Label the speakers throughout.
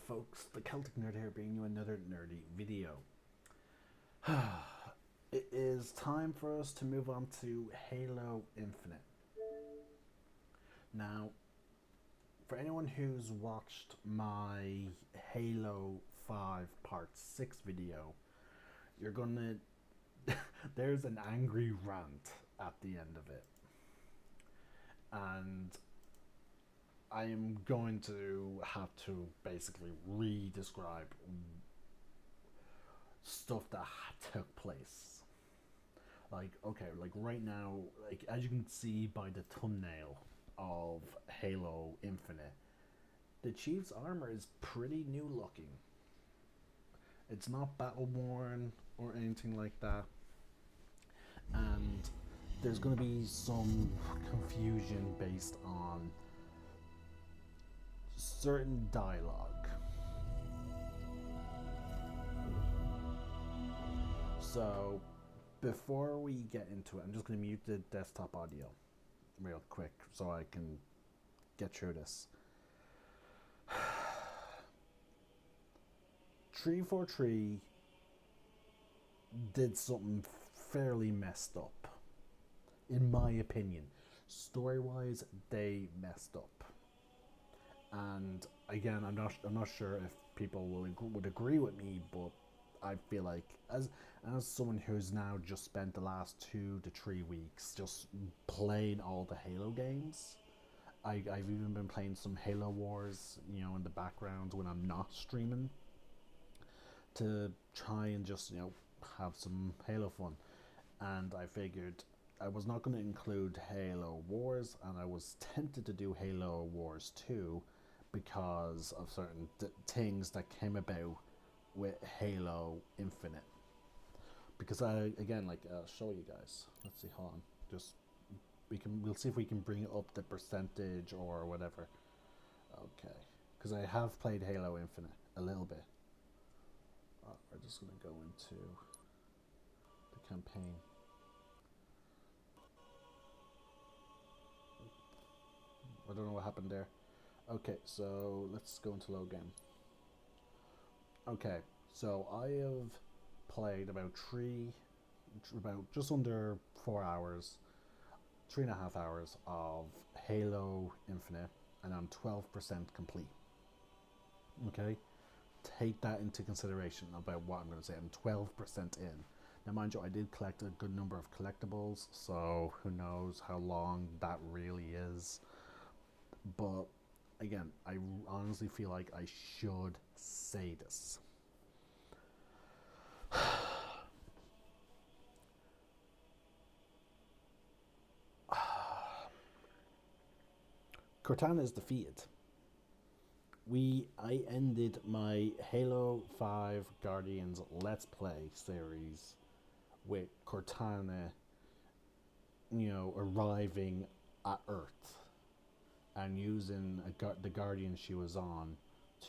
Speaker 1: folks, the Celtic Nerd here bringing you another nerdy video. It is time for us to move on to Halo Infinite. Now, for anyone who's watched my Halo 5 Part 6 video, you're gonna... there's an angry rant at the end of it. And I am going to have to basically re-describe stuff that took place. Like, okay, like right now, like as you can see by the thumbnail of Halo Infinite, the Chief's armor is pretty new looking. It's not battle worn or anything like that. And there's going to be some confusion based on certain dialogue. So before we get into it, I'm just going to mute the desktop audio real quick so I can get through this. 343 did something fairly messed up, in my opinion. Story-wise, they messed up. And again, I'm not sure if people would agree with me, but I feel like as someone who's now just spent the last 2 to 3 weeks just playing all the Halo games, I've even been playing some Halo Wars, in the background when I'm not streaming, to try and just have some Halo fun. And I figured I was not going to include Halo Wars, and I was tempted to do Halo Wars 2 because of certain things that came about with Halo Infinite. Because I'll show you guys. Let's see, hold on. We'll see if we can bring up the percentage or whatever. Okay, because I have played Halo Infinite a little bit. We're just gonna go into the campaign. I don't know what happened there. Okay, so let's go into load game. Okay, so I have played about just under 4 hours, 3.5 hours of Halo Infinite, and I'm 12% complete. Okay, take that into consideration about what I'm going to say. I'm 12% in. Now, mind you, I did collect a good number of collectibles, so who knows how long that really is. But again, I honestly feel like I should say this. Cortana is defeated. I ended my Halo 5 Guardians Let's Play series with Cortana, arriving at Earth and using the Guardian she was on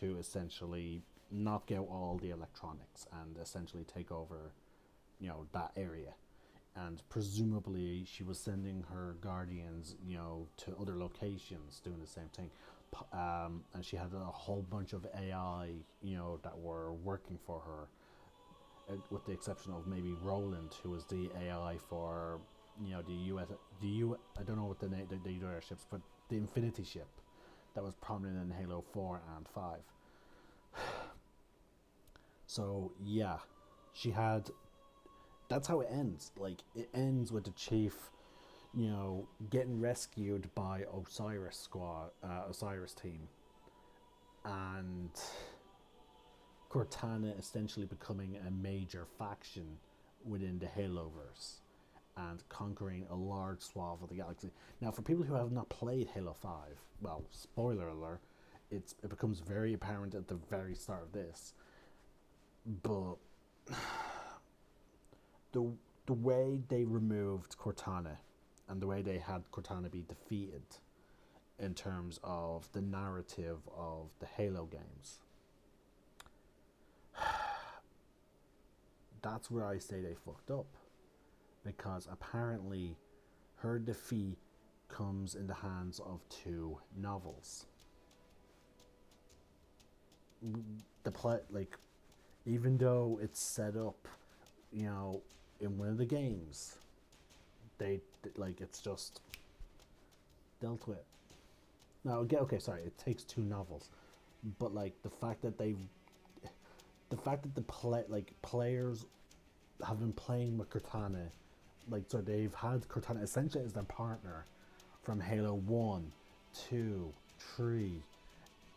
Speaker 1: to essentially knock out all the electronics and essentially take over, that area. And presumably she was sending her Guardians, to other locations doing the same thing. And she had a whole bunch of AI, that were working for her, with the exception of maybe Roland, who was the AI for, I don't know what the name, the other ships, but the Infinity ship that was prominent in Halo 4 and 5. So yeah, that's how it ends. Like, it ends with the Chief, getting rescued by Osiris team, and Cortana essentially becoming a major faction within the Haloverse and conquering a large swath of the galaxy. Now, for people who have not played Halo 5, well, spoiler alert, it becomes very apparent at the very start of this. But the way they removed Cortana and the way they had Cortana be defeated in terms of the narrative of the Halo games, that's where I say they fucked up. Because apparently her defeat comes in the hands of 2 novels. the play, like, even though it's set up, you know, in one of the games, they like it's just dealt with. Now, again, okay, sorry, it takes two novels, but like the fact that players have been playing with Cortana, like so they've had Cortana essentially as their partner from Halo 1, 2, 3,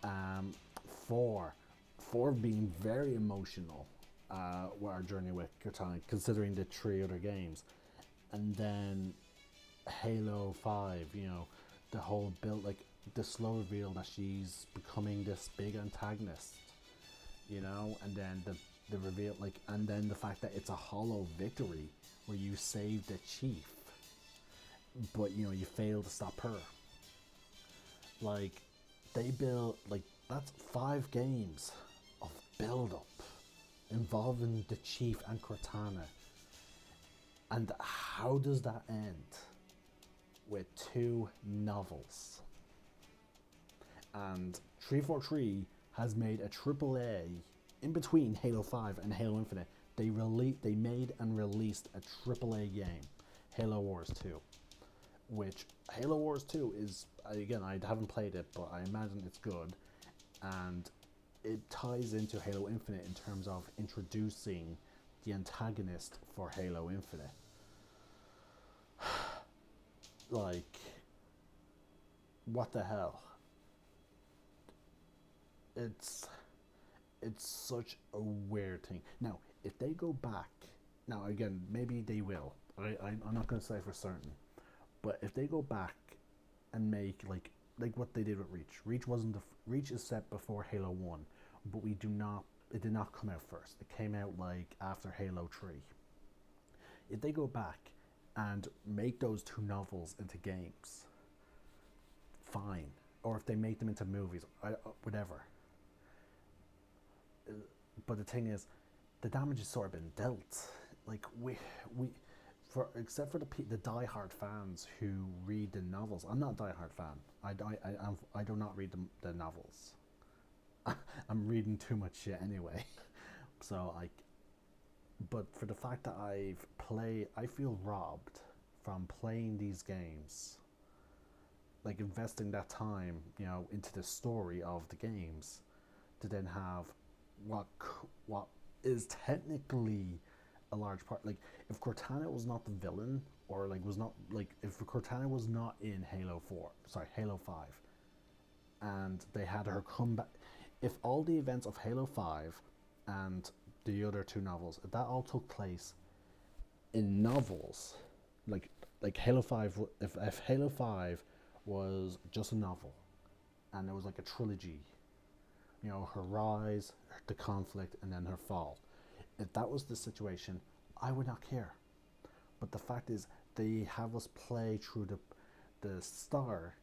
Speaker 1: um, 4. 4 being very emotional with our journey with Cortana, considering the three other games. And then Halo 5, you know, the whole build, like the slow reveal that she's becoming this big antagonist, you know, and then the reveal, like, and then the fact that it's a hollow victory where you save the chief, but you know you fail to stop her. Like, they build like that's 5 games of build up involving the chief and Cortana, and how does that end with 2 novels? And 343 has made a AAA in between Halo 5 and Halo Infinite. They made and released a AAA game, Halo Wars 2, which Halo Wars 2 is, again, I haven't played it, but I imagine it's good, and it ties into Halo Infinite in terms of introducing the antagonist for Halo Infinite. Like, what the hell? It's such a weird thing. Now, if they go back, now again, maybe they will. I'm not going to say for certain, but if they go back and make like what they did with Reach. Reach is set before Halo 1, but it did not come out first. It came out like after Halo 3. If they go back and make those 2 novels into games, fine. Or if they make them into movies, whatever. But the thing is, the damage has sort of been dealt. Like, we for except for the diehard fans who read the novels. I'm not a diehard fan. I do not read the novels. I'm reading too much shit anyway. So but for the fact that I feel robbed from playing these games, like investing that time, you know, into the story of the games, to then have what is technically a large part. Like, if Cortana was not the villain, or like was not like if Cortana was not in Halo 5, and they had her come back, if all the events of Halo 5 and the other 2 novels, if that all took place in novels, like Halo 5, if Halo 5 was just a novel, and it was like a trilogy, you know, her rise, the conflict, and then her fall. If that was the situation, I would not care. But the fact is, they have us play through the start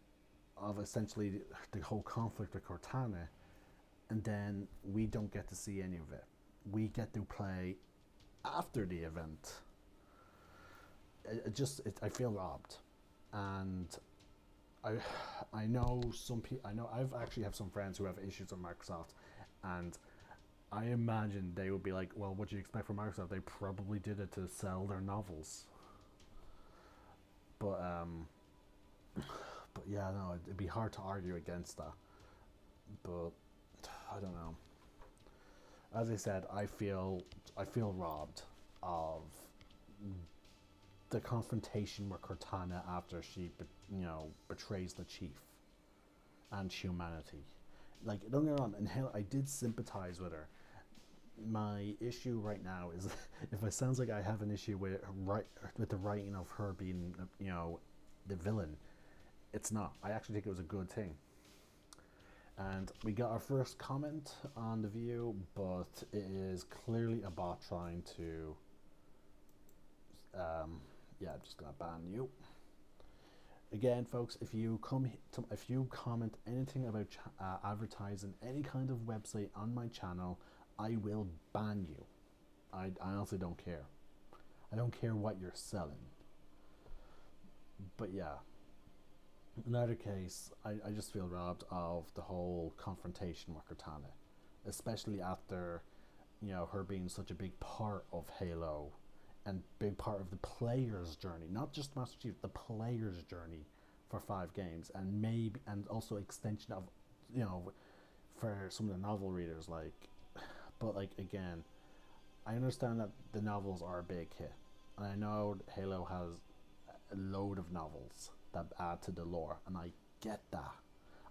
Speaker 1: of essentially the whole conflict with Cortana, and then we don't get to see any of it. We get to play after the event. I feel robbed, and I know some people. I know I've actually have some friends who have issues with Microsoft, and I imagine they would be like, "Well, what do you expect from Microsoft? They probably did it to sell their novels." But yeah, no, it'd be hard to argue against that. But I don't know. As I said, I feel robbed of the confrontation with Cortana after she, betrays the chief and humanity. Like, don't get me wrong, in Halo, I did sympathize with her. My issue right now is, if it sounds like I have an issue with the writing of her being, the villain, it's not. I actually think it was a good thing. And we got our first comment on the view, but it is clearly a bot trying to. Yeah, I'm just gonna ban you. Again, folks, if you comment anything about advertising any kind of website on my channel, I will ban you. I honestly don't care. I don't care what you're selling. But yeah, in either case, I just feel robbed of the whole confrontation with Cortana. especially after, her being such a big part of Halo and big part of the player's journey, not just Master Chief, the player's journey for 5 games, and maybe and also extension of, for some of the novel readers, but again, I understand that the novels are a big hit, and I know Halo has a load of novels that add to the lore, and I get that.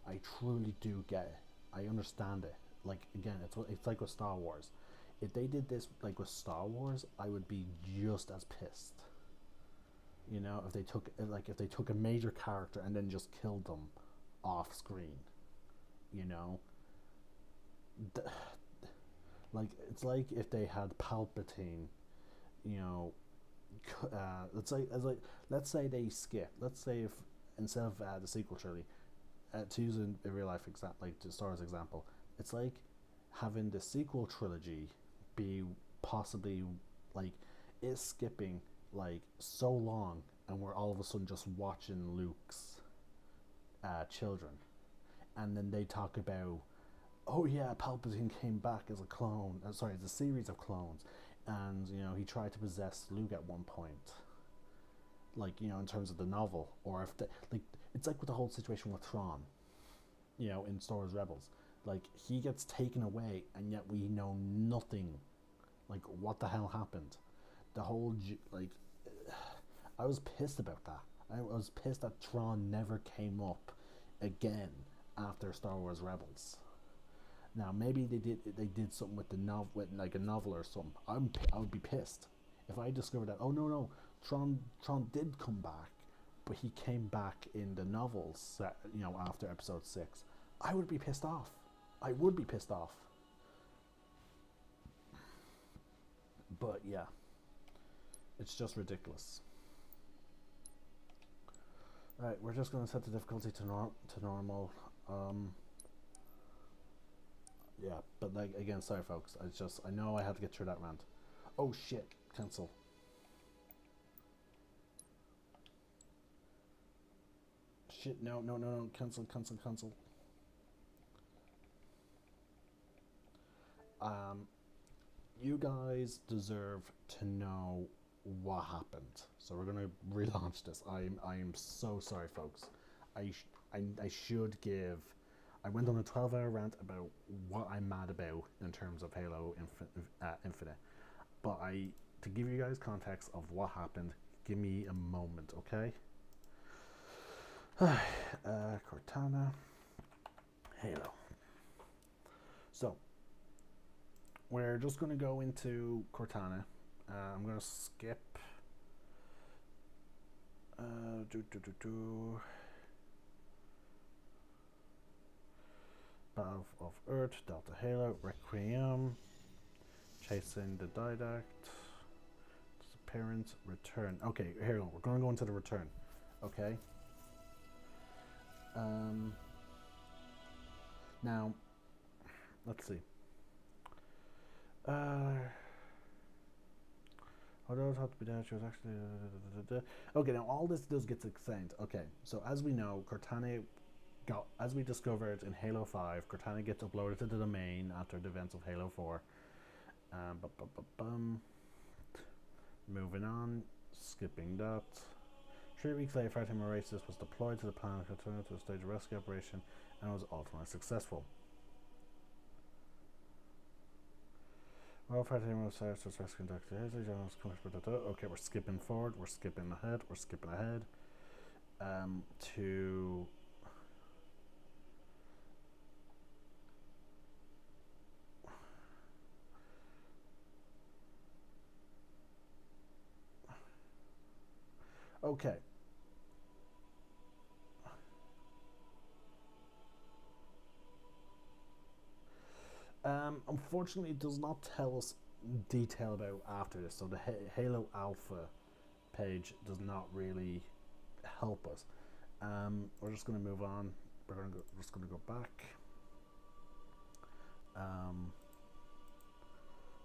Speaker 1: I truly do get it. I understand it. Again, it's like with Star Wars. If they did this like with Star Wars, I would be just as pissed. If they took a major character and then just killed them off screen. You know, it's like if they had Palpatine. You know, let's say they skip. Let's say if instead of the sequel trilogy, to use a real life example, like the Star Wars example, it's like having the sequel trilogy be possibly like is skipping like so long, and we're all of a sudden just watching Luke's children, and then they talk about, oh yeah, Palpatine came back as a clone. Sorry, as a series of clones, and he tried to possess Luke at one point. In terms of the novel, or if it's like with the whole situation with Thrawn, in Star Wars Rebels, he gets taken away, and yet we know nothing, what the hell happened. The whole I was pissed about that. I was pissed that Thrawn never came up again after Star Wars Rebels. Now maybe they did something with the novel, with like a novel or something. I would be pissed if I discovered that. Oh no, Tron did come back, but he came back in the novels. After Episode 6, I would be pissed off. I would be pissed off. But yeah, it's just ridiculous. Right, we're just going to set the difficulty to normal. Yeah, but again, sorry folks. I know I had to get through that rant. Oh shit, cancel. Shit, no, cancel. You guys deserve to know what happened. So we're gonna relaunch this. I am so sorry, folks. I should give. I went on a 12-hour rant about what I'm mad about in terms of Halo Infinite. But to give you guys context of what happened, give me a moment, okay? Cortana, Halo. So, we're just going to go into Cortana. I'm going to skip. Battle of Earth, Delta Halo, Requiem, Chasing the Didact, Disappearance, Return. Okay, here we go. We're going to go into the Return. Okay. Now, let's see. Although it had to be there, she was actually. Okay, now all this does get explained. Okay, so as we know, Cortana as we discovered in Halo 5, Cortana gets uploaded to the domain after the events of Halo 4. Moving on, skipping that. 3 weeks later, Fatima Oasis was deployed to the planet Cortana to stage a rescue operation and was ultimately successful. Well, Fatima Oasis was rescuing Dr. Hazel. Okay, we're skipping forward, we're skipping ahead. To okay. Unfortunately, it does not tell us detail about after this, so the Halo Alpha page does not really help us. We're just going to move on. Just going to go back.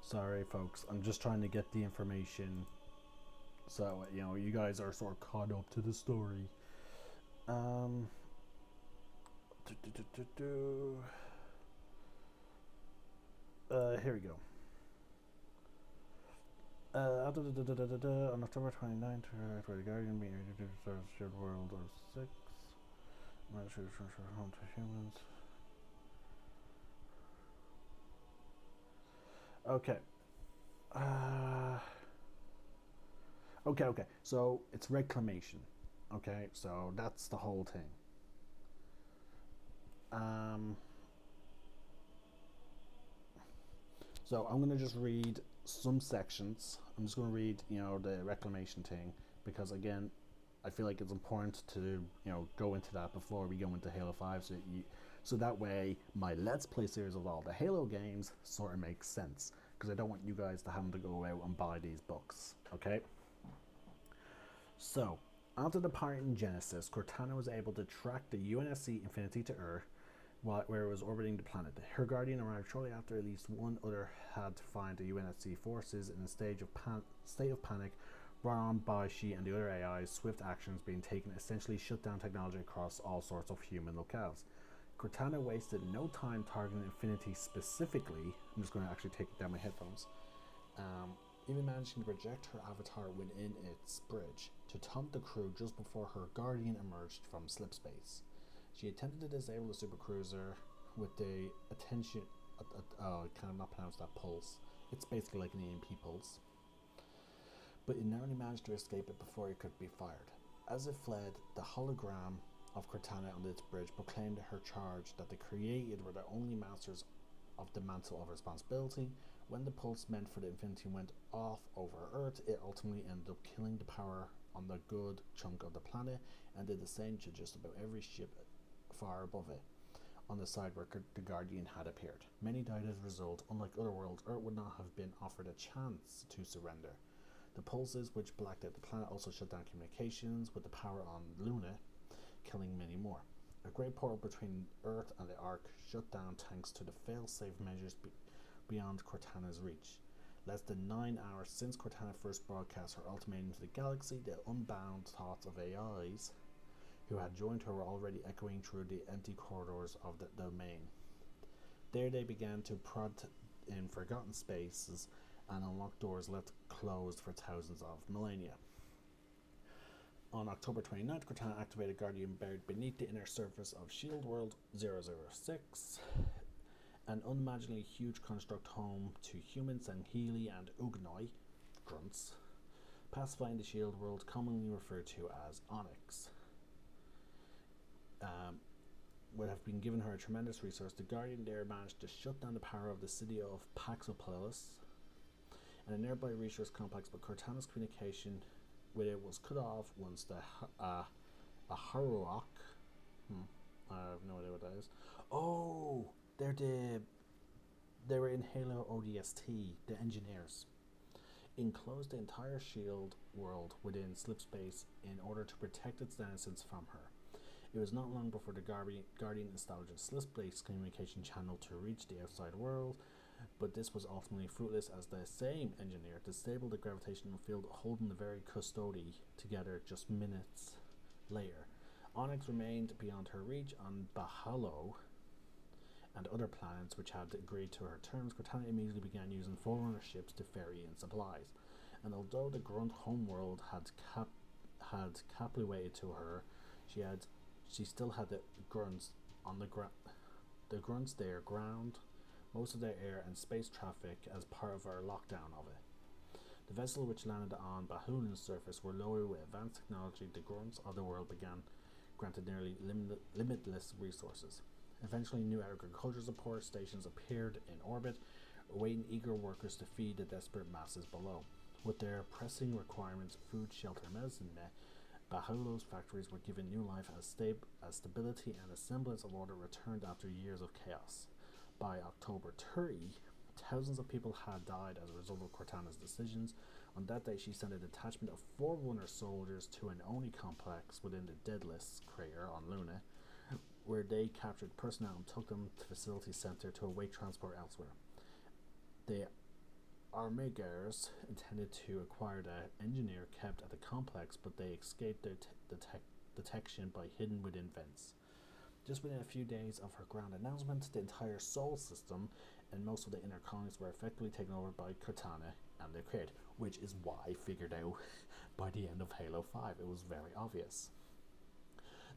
Speaker 1: Sorry, folks. I'm just trying to get the information, so you guys are sort of caught up to the story. Here we go. On October 29th, where the Guardian being introduced as shared world of 6. Managers transfer home to humans. Okay. Okay. So it's reclamation. Okay, so that's the whole thing. Um, so I'm gonna just read some sections. I'm just gonna read, the reclamation thing because again, I feel like it's important to go into that before we go into Halo 5, so that way my Let's Play series of all the Halo games sort of makes sense because I don't want you guys to have to go out and buy these books. Okay. So, after departing Genesis, Cortana was able to track the UNSC Infinity to Earth, where it was orbiting the planet. Her Guardian arrived shortly after at least one other had to find the UNSC forces in a state of panic brought on by she and the other AI's swift actions being taken essentially shut down technology across all sorts of human locales. Cortana wasted no time targeting Infinity specifically. I'm just going to actually take it down my headphones. Even managing to project her avatar within its bridge to taunt the crew just before her Guardian emerged from slipspace. She attempted to disable the supercruiser with the attention. I cannot pronounce that pulse. It's basically like an EMP pulse. But it narrowly managed to escape it before it could be fired. As it fled, the hologram of Cortana on its bridge proclaimed her charge that the created were the only masters of the mantle of responsibility. When the pulse meant for the Infinity went off over Earth, it ultimately ended up killing the power on the good chunk of the planet and did the same to just about every ship far above it on the side where the Guardian had appeared. Many died as a result. Unlike other worlds, Earth would not have been offered a chance to surrender. The pulses which blacked out the planet also shut down communications with the power on Luna, killing many more. A great portal between Earth and the Ark shut down thanks to the fail-safe measures beyond Cortana's reach. Less than 9 hours since Cortana first broadcast her ultimatum to the galaxy, the unbound thoughts of AIs who had joined her were already echoing through the empty corridors of the domain. There they began to prod in forgotten spaces and unlock doors left closed for thousands of millennia. On October 29th, Cortana activated Guardian buried beneath the inner surface of Shield World 006, an unimaginably huge construct home to humans and Healy and Ugnoi, grunts, pacifying the Shield World, commonly referred to as Onyx. Would have been given her a tremendous resource. The Guardian there managed to shut down the power of the city of Paxopolis and a nearby resource complex, but Cortana's communication with it was cut off once the Aharoak. I have no idea what that is. Oh, they were in Halo ODST, the engineers. Enclosed the entire Shield world within slipspace in order to protect its denizens from her. It was not long before the Guardian established a slipspace communication channel to reach the outside world, but this was ultimately fruitless as the same engineer disabled the gravitational field holding the very custody together just minutes later. Onyx remained beyond her reach on Bahalo and other planets which had agreed to her terms. Cortana immediately began using Forerunner ships to ferry in supplies, and although the Grunt homeworld had capitally waited to her, she still had the grunts on the ground. The grunts there ground most of their air and space traffic as part of our lockdown of it. The vessel which landed on Bahulin's surface were loaded with advanced technology. The grunts of the world began granted nearly limitless resources. Eventually, new agriculture support stations appeared in orbit, awaiting eager workers to feed the desperate masses below. With their pressing requirements, food, shelter, and medicine met, Bahulo's factories were given new life as stability and a semblance of order returned after years of chaos. By October 30, thousands of people had died as a result of Cortana's decisions. On that day, she sent a detachment of Forerunner soldiers to an Oni complex within the Deadless crater on Luna, where they captured personnel and took them to the facility center to await transport elsewhere. The Armigers intended to acquire the engineer kept at the complex, but they escaped their detection by hidden within vents. Just within a few days of her ground announcement, the entire Sol system, and most of the inner colonies were effectively taken over by Cortana and the Create, which is what I figured out by the end of Halo 5. It was very obvious.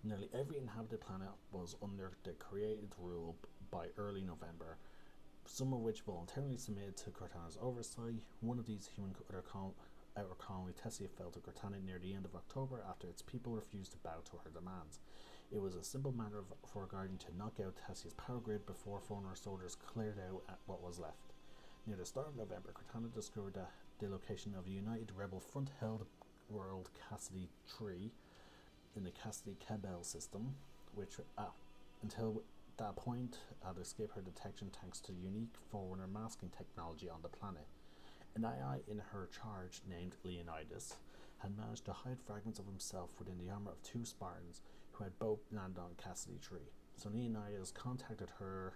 Speaker 1: Nearly every inhabited planet was under the Created rule by early November, some of which voluntarily submitted to Cortana's oversight. One of these human outer colony, Tessia, fell to Cortana near the end of October after its people refused to bow to her demands. It was a simple matter for a Guardian to knock out Tessia's power grid before Forerunner soldiers cleared out what was left. Near the start of November, Cortana discovered the location of a United Rebel front-held world Cassidy Tree in the Cassidy-Cabell system, which until that point had escaped her detection thanks to unique Forerunner masking technology on the planet. An AI in her charge named Leonidas had managed to hide fragments of himself within the armor of two Spartans who had both landed on Cassidy Tree. So Leonidas contacted her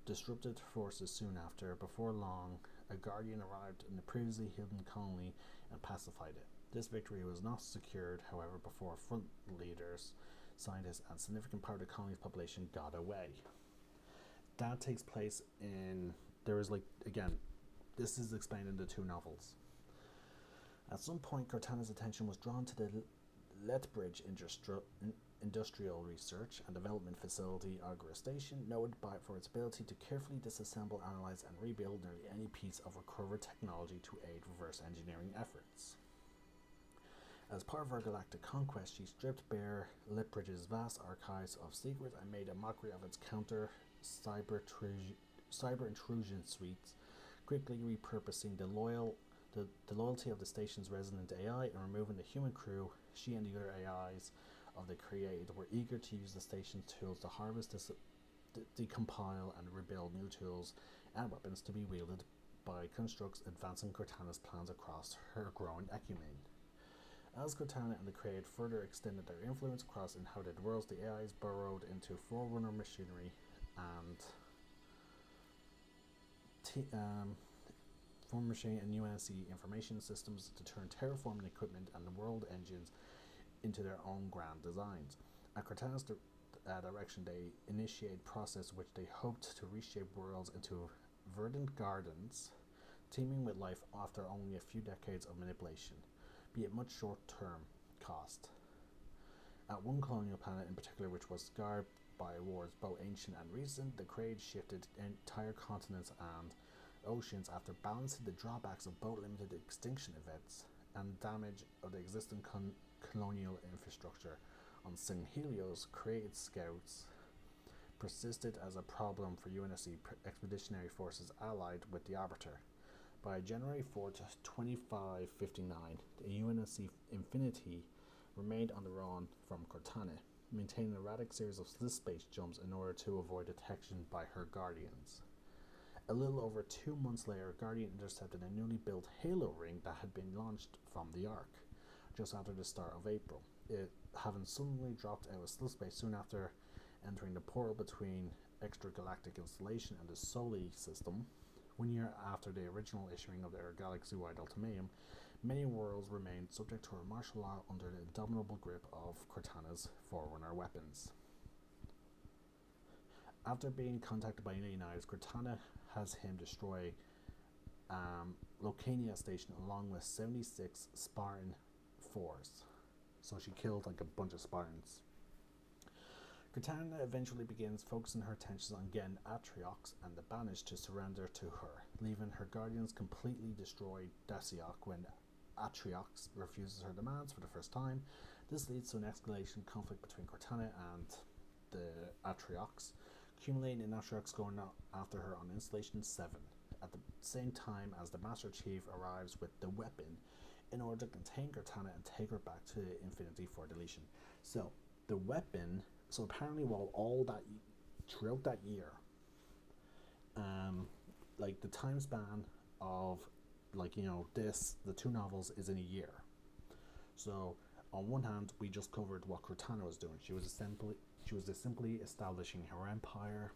Speaker 1: disrupted forces soon after. Before long, a Guardian arrived in the previously hidden colony and pacified it. This victory was not secured, however, before front leaders, scientists, and significant part of the colony's population got away. That takes place in... There is, again, this is explained in the two novels. At some point, Cortana's attention was drawn to the Lethbridge Industrial Research and Development Facility, Argora Station, noted for its ability to carefully disassemble, analyze, and rebuild nearly any piece of recovered technology to aid reverse engineering efforts. As part of her galactic conquest, she stripped bare Lethbridge's vast archives of secrets and made a mockery of its counter cyber intrusion suites, quickly repurposing the loyalty of the station's resident AI and removing the human crew. She and the other AIs of the Created were eager to use the station's tools to harvest, decompile, and rebuild new tools and weapons to be wielded by constructs advancing Cortana's plans across her growing ecumene. As Cortana and the Created further extended their influence across inhabited worlds, the AIs burrowed into Forerunner machinery and UNSC information systems to turn terraforming equipment and the world engines into their own grand designs. At Cortana's direction, they initiated a process which they hoped to reshape worlds into verdant gardens, teeming with life after only a few decades of manipulation, be it much short-term cost. At one colonial planet in particular, which was scarred by wars both ancient and recent, the Created shifted entire continents and oceans after balancing the drawbacks of both limited extinction events and damage of the existing colonial infrastructure. On St. Helios, Created scouts persisted as a problem for UNSC expeditionary forces allied with the Arbiter. By January 4th, 2559, the UNSC Infinity remained on the run from Cortana, maintaining an erratic series of space jumps in order to avoid detection by her Guardians. A little over 2 months later, Guardian intercepted a newly built Halo ring that had been launched from the Ark just after the start of April, it having suddenly dropped out of space soon after entering the portal between extragalactic installation and the Soli system. 1 year after the original issuing of their galaxy-wide ultimatum, many worlds remained subject to her martial law under the indomitable grip of Cortana's Forerunner weapons. After being contacted by Leonidas, Cortana has him destroy Locania Station along with 76 Spartan 4s. So she killed a bunch of Spartans. Cortana eventually begins focusing her attention on getting Atriox and the Banished to surrender to her, leaving her Guardians completely destroy Daciok when Atriox refuses her demands for the first time. This leads to an escalation conflict between Cortana and the Atriox, accumulating in Atriox going after her on Installation 7, at the same time as the Master Chief arrives with the weapon in order to contain Cortana and take her back to Infinity for deletion. So, the weapon... So apparently throughout that year, the time span of, the two novels is in a year. So on one hand, we just covered what Cortana was doing. She was simply establishing her empire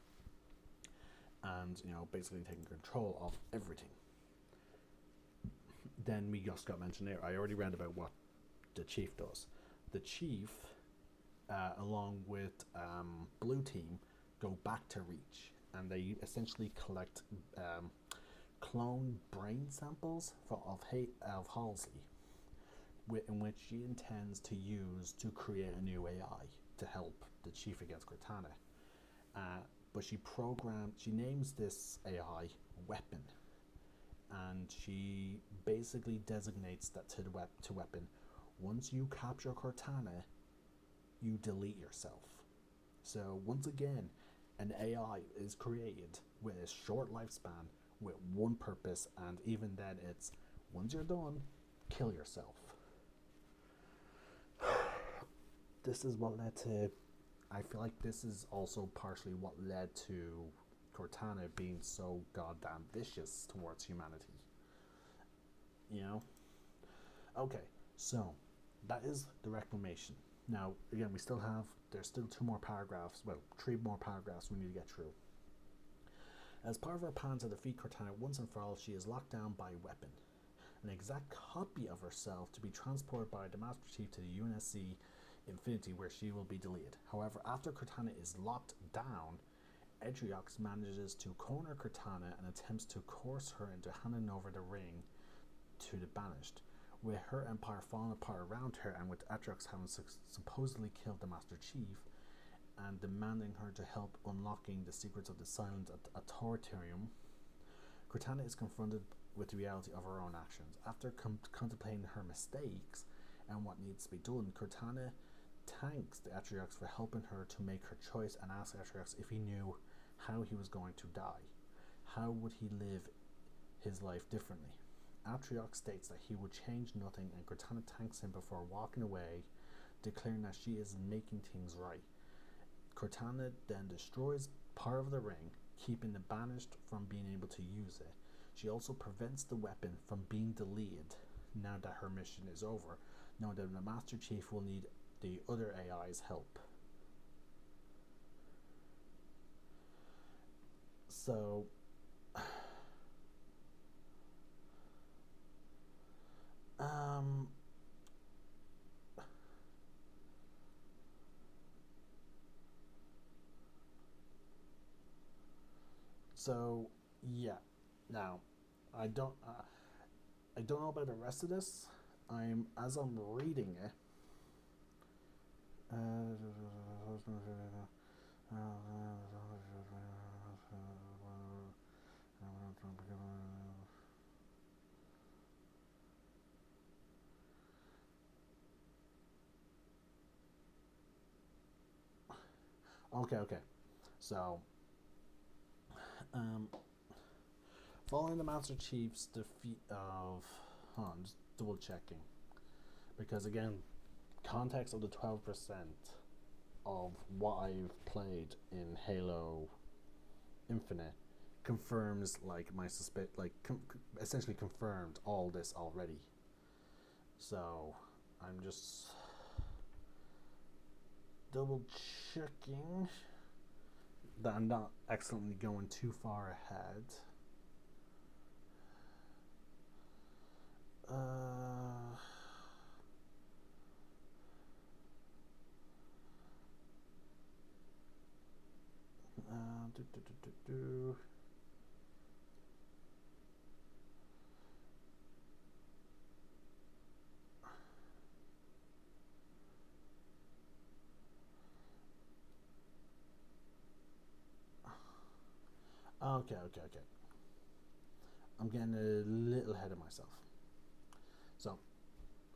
Speaker 1: and, basically taking control of everything. Then we just got mentioned there. I already read about what the Chief does. The Chief... along with Blue Team, go back to Reach and they essentially collect clone brain samples of Halsey, in which she intends to use to create a new AI to help the chief against Cortana. But she names this AI Weapon, and she basically designates that to Weapon. Once you capture Cortana, you delete yourself. So once again, an AI is created with a short lifespan with one purpose, and even then it's, once you're done, kill yourself. This is what led to, I feel like this is also partially what led to Cortana being so goddamn vicious towards humanity. You know? Okay, so that is the reclamation. Now, again, there's still 3 more paragraphs we need to get through. As part of her plan to defeat Cortana once and for all, she is locked down by Weapon, an exact copy of herself to be transported by the Master Chief to the UNSC Infinity, where she will be deleted. However, after Cortana is locked down, Atriox manages to corner Cortana and attempts to coerce her into handing over the ring to the Banished. With her empire falling apart around her, and with Atriox having supposedly killed the Master Chief and demanding her to help unlocking the secrets of the Silent Authorium, Cortana is confronted with the reality of her own actions. After contemplating her mistakes and what needs to be done, Cortana thanks the Atriox for helping her to make her choice and asks Atriox if he knew how he was going to die. How would he live his life differently? Atriox states that he would change nothing, and Cortana thanks him before walking away, declaring that she is making things right. Cortana then destroys part of the ring, keeping the Banished from being able to use it. She also prevents the Weapon from being deleted now that her mission is over, knowing that the Master Chief will need the other AI's help. So yeah. Now, I don't know about the rest of this. As I'm reading it. Okay. So, following the Master Chief's defeat of, I'm just double checking, because again, context of the 12% of what I've played in Halo Infinite confirms essentially confirmed all this already. So I'm just double checking that I'm not accidentally going too far ahead. Okay. I'm getting a little ahead of myself. So,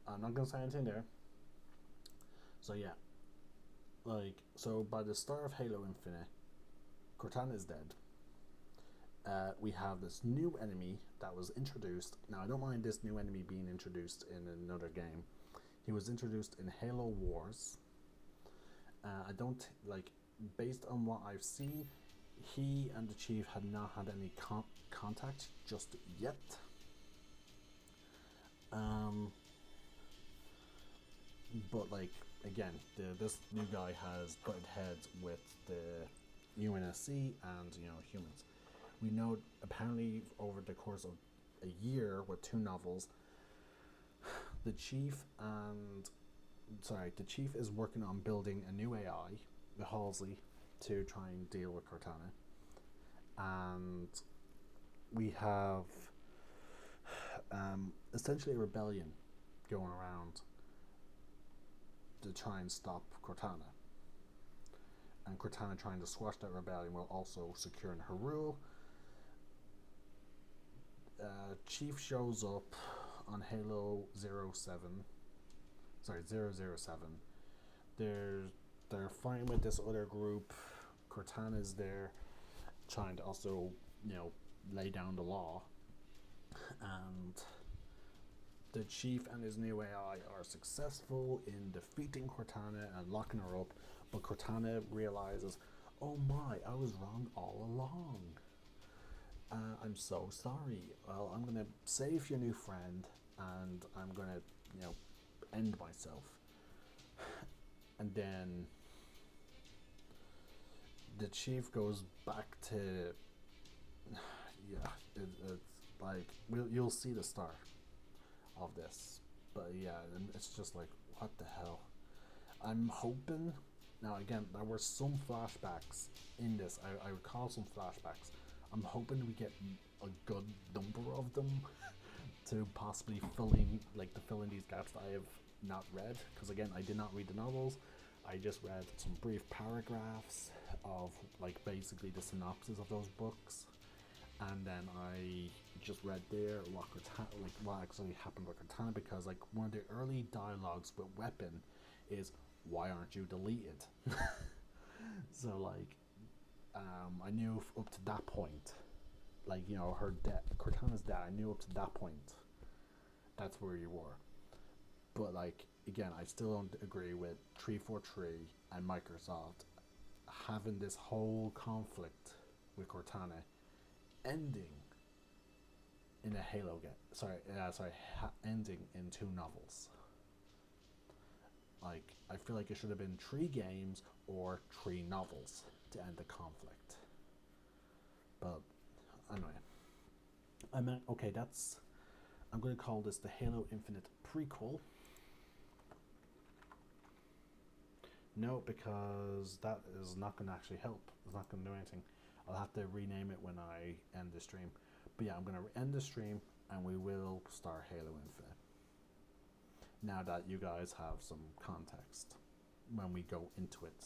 Speaker 1: I'm not going to say anything there. So, yeah. So by the start of Halo Infinite, Cortana is dead. We have this new enemy that was introduced. Now, I don't mind this new enemy being introduced in another game. He was introduced in Halo Wars. I don't, based on what I've seen, he and the Chief had not had any contact just yet. But again, this new guy has butted heads with the UNSC and humans. We know apparently over the course of a year with 2 novels, the Chief is working on building a new AI, the Halsey, to try and deal with Cortana. and we have essentially a rebellion going around to try and stop Cortana. And Cortana trying to squash that rebellion while also securing her rule. Chief shows up on Halo 07. Sorry, 007. They're fighting with this other group. Cortana's there trying to also, lay down the law. And the Chief and his new AI are successful in defeating Cortana and locking her up, but Cortana realizes, oh my, I was wrong all along. I'm so sorry. Well, I'm going to save your new friend, and I'm going to, end myself. And then the Chief goes back to, it's like, you'll see the start of this, but yeah, it's just like, what the hell. I'm hoping, now again, there were some flashbacks in this. I recall some flashbacks. I'm hoping we get a good number of them to possibly fill in these gaps that I have not read, because again, I did not read the novels. I just read some brief paragraphs of basically the synopsis of those books, and then I just read there what actually happened with Cortana, because one of the early dialogues with Weapon is, why aren't you deleted? So I knew up to that point, her death, Cortana's death, I knew up to that point that's where you were. But again, I still don't agree with 343 and Microsoft having this whole conflict with Cortana ending in a Halo game. Ending in 2 novels. I feel like it should have been 3 games or 3 novels to end the conflict. But anyway, I'm going to call this the Halo Infinite prequel. No, because that is not going to actually help. It's not going to do anything. I'll have to rename it when I end the stream. But yeah, I'm going to end the stream and we will start Halo Infinite. Now that you guys have some context when we go into it.